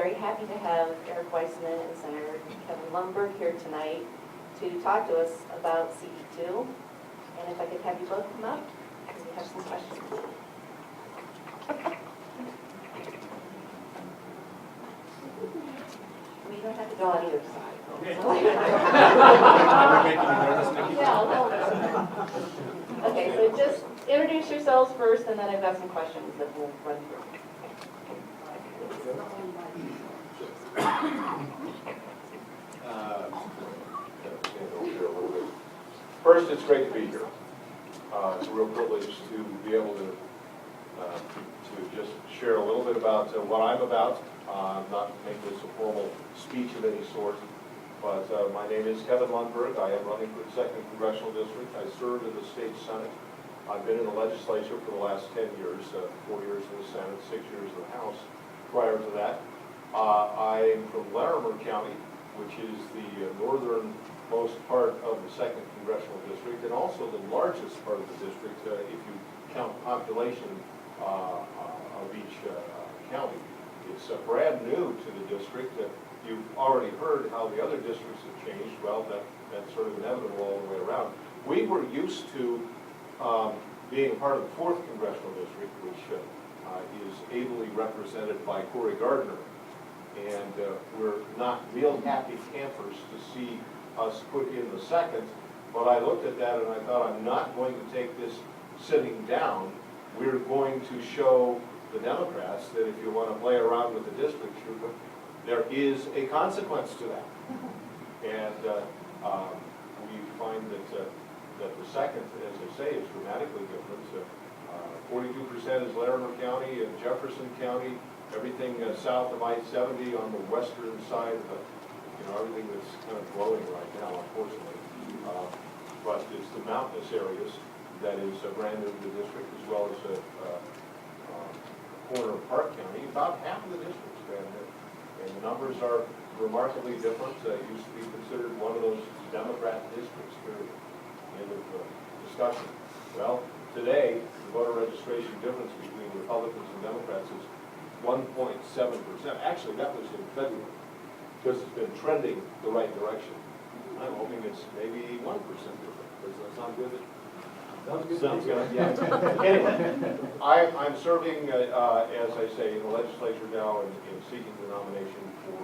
very happy to have Eric Weissman and Senator Kevin Lundberg here tonight to talk to us about CO-02. And if I could have you both come up, because we have some questions. We don't have to go on either side. Yeah, a little bit. Okay, so just introduce yourselves first, and then I've got some questions that we'll run through. First, it's great to be here. It's a real privilege to be able to just share a little bit about what I'm about. Not to make this a formal speech of any sort, but my name is Kevin Lundberg. I am running for the 2nd Congressional District. I serve in the state Senate. I've been in the legislature for the last 10 years, 4 years in the Senate, 6 years in the House. Prior to that, I'm from Larimer County, which is the northernmost part of the 2nd Congressional District, and also the largest part of the district if you count population of each county. It's brand new to the district. You've already heard how the other districts have changed. Well, that's sort of inevitable all the way around. We were used to being part of the 4th Congressional District, which is ably represented by Corey Gardner. And we're not real happy campers to see us put in the 2nd, but I looked at that and I thought, I'm not going to take this sitting down. We're going to show the Democrats that if you want to play around with the districts, there is a consequence to that. And we find that the 2nd, as I say, is dramatically different. 42% is Larimer County and Jefferson County. Everything south of I-70 on the western side, everything that's kind of glowing right now, unfortunately. But it's the mountainous areas that is brand new to the district, as well as corner of Park County. About half of the district's brand new. And the numbers are remarkably different. It used to be considered one of those Democrat districts, period. End of discussion. Well, today, the voter registration difference between Republicans and Democrats is 1.7%. Actually, that was in February, because it's been trending the right direction. I'm hoping it's maybe 1% different. Does that sound good? Sounds good. Yeah. Anyway, I'm serving, as I say, in the legislature now and seeking the nomination for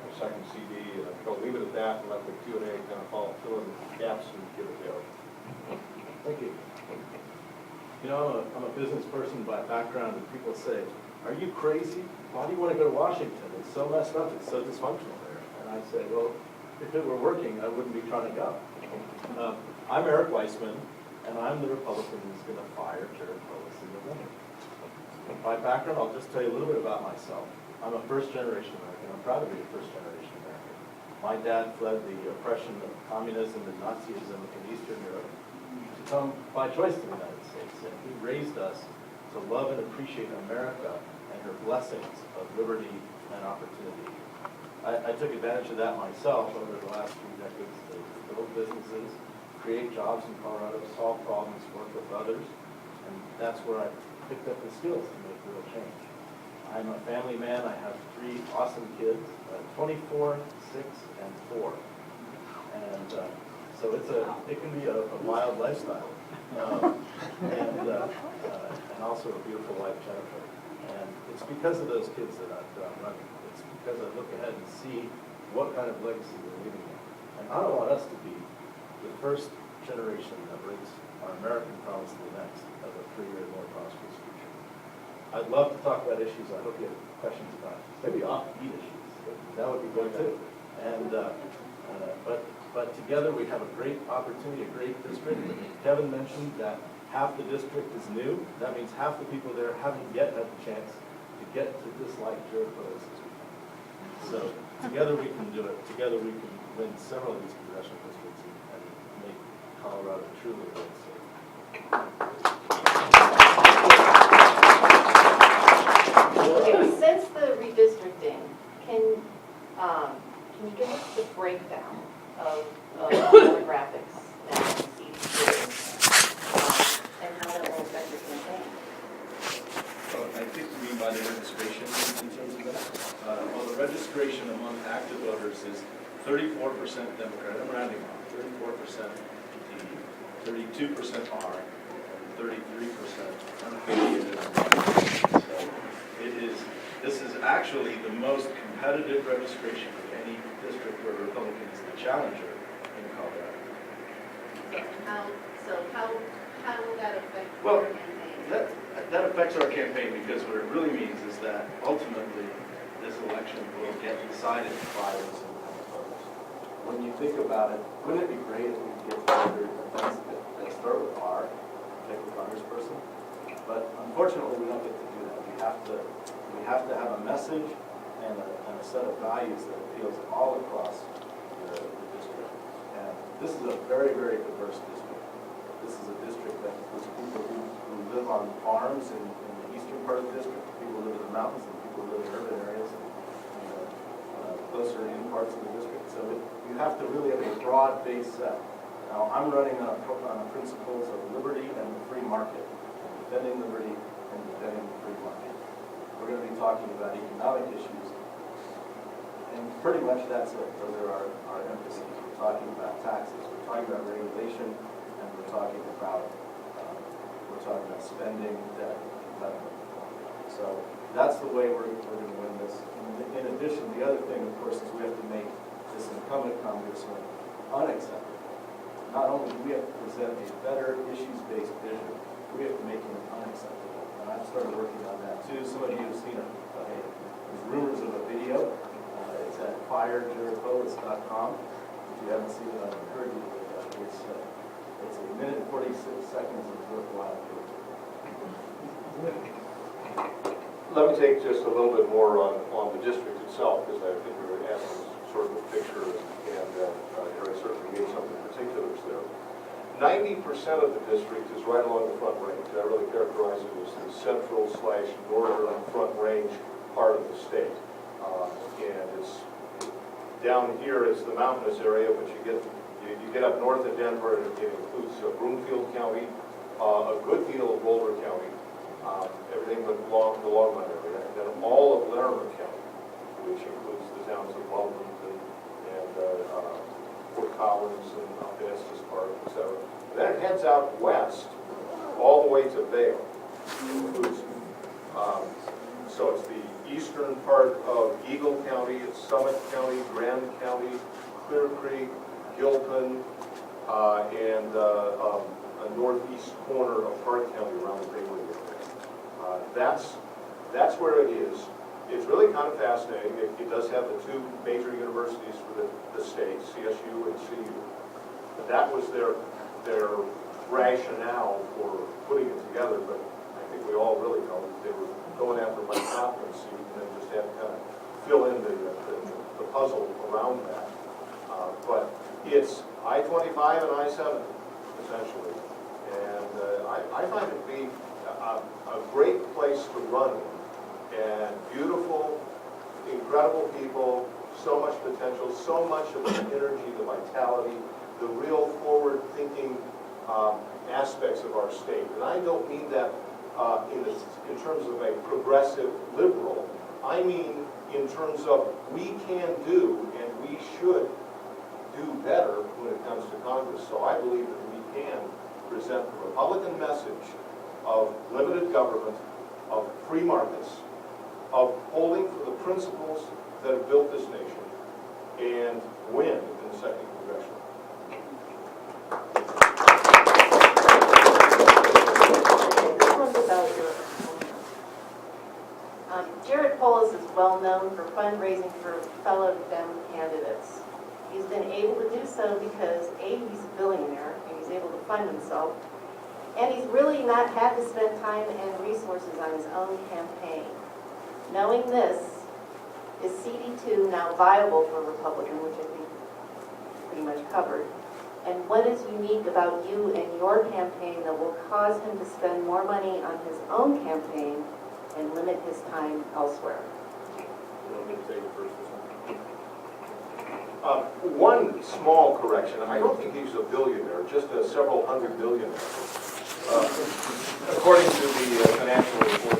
the 2nd CD. And I'll leave it at that and let the Q&A kind of fill in the gaps and give it there. Thank you. You know, I'm a business person by background, and people say, are you crazy? Why do you want to go to Washington? It's so messed up. It's so dysfunctional there. And I say, well, if it were working, I wouldn't be trying to go. I'm Eric Weissman, and I'm the Republican who's going to fire Jared Polis in November. By background, I'll just tell you a little bit about myself. I'm a first-generation American. I'm proud to be a first-generation American. My dad fled the oppression of communism and Nazism in Eastern Europe to come by choice to the United States. And he raised us to love and appreciate America and her blessings of liberty and opportunity. I took advantage of that myself over the last few decades to build businesses, create jobs in Colorado, solve problems, work with others, and that's where I picked up the skills to make real change. I'm a family man. I have 3 awesome kids, 24, 6, and 4. And so it can be a wild lifestyle. And also a beautiful wife, Jennifer. And it's because of those kids that I'm running. It's because I look ahead and see what kind of legacy we're leaving them. And I don't want us to be the first generation that brings our American promise to the next of a freer and more prosperous future. I'd love to talk about issues. I hope you have questions about maybe offbeat issues. That would be good too. And but together we have a great opportunity, a great district. Kevin mentioned that half the district is new. That means half the people there haven't yet had the chance to get to dislike Jared Polis as we can. So together we can do it. Together we can win several of these congressional districts and make Colorado truly red state. Okay, since the redistricting, can you give us the breakdown of demographics that you see here, and how that will affect your campaign? Well, I think you mean by by the registration in terms of that. Well, the registration among active voters is 34% Democrat, I'm rounding off, 34% D, 32% R, and 33% unaffiliated. So this is actually the most competitive registration of any district where Republican is the challenger in Colorado. How will that affect Well, your campaign? That affects our campaign because what it really means is that ultimately this election will get decided by those independent voters. When you think about it, wouldn't it be great if we could get together events that start with R, pick a congressperson? But unfortunately, we don't get to do that. We have to have a message and a set of values that appeals all across the district. And this is a very, very diverse district. This is a district that includes people who live on farms in the eastern part of the district, people who live in the mountains, and people who live in urban areas and closer in parts of the district. So you have to really have a broad-based set. Now, I'm running on principles of liberty and the free market, and defending liberty and defending the free market. We're going to be talking about economic issues, and pretty much that's it. Those are our emphases. We're talking about taxes, we're talking about regulation, and we're talking about spending, debt, competitive. So that's the way we're going to win this. In addition, the other thing, of course, is we have to make this incumbent congressman unacceptable. Not only do we have to present a better issues-based vision, we have to make him unacceptable. And I've started working on that too. Some of you have seen there's rumors of a video. It's at firejaredpolis.com. If you haven't seen it, I encourage you to look at it. It's a minute and 46 seconds of worthwhile. Let me take just a little bit more on the district itself, because I think we were asking sort of a picture, and Harry certainly gave some of the particulars there. 90% of the district is right along the Front Range. I really characterize it as the central/northern Front Range part of the state. And it's down here is the mountainous area, but you get up north of Denver, and it includes Broomfield County, a good deal of Boulder County, everything but the Longmont area, and then all of Larimer County, which includes the towns of Weldon and Fort Collins and Estes Park, etc. Then it heads out west all the way to Vail. So it's the eastern part of Eagle County, it's Summit County, Grand County, Clear Creek, Gilpin, and a northeast corner of Hart County around the Baylor area. That's where it is. It's really kind of fascinating. It does have the two major universities for the state, CSU and CU. But that was their rationale for putting it together, but I think we all really know that they were going after my competency and then just had to kind of fill in the puzzle around that. But it's I-25 and I-70, essentially. And I find it to be a great place to run in. And beautiful, incredible people, so much potential, so much of the energy, the vitality, the real forward-thinking aspects of our state. And I don't mean that in terms of a progressive liberal. I mean in terms of we can do and we should do better when it comes to Congress. So I believe that we can present the Republican message of limited government, of free markets, of holding for the principles that have built this nation, and win in the second congressional. This one's about your Jared Polis is well known for fundraising for fellow Dem candidates. He's been able to do so because A, he's a billionaire and he's able to fund himself, and he's really not had to spend time and resources on his own campaign. Knowing this, is CD2 now viable for a Republican, which I think pretty much covered? And what is unique about you and your campaign that will cause him to spend more money on his own campaign and limit his time elsewhere? You want me to take it first? One small correction. I don't think he's a billionaire, just several hundred billionaires. According to the financial report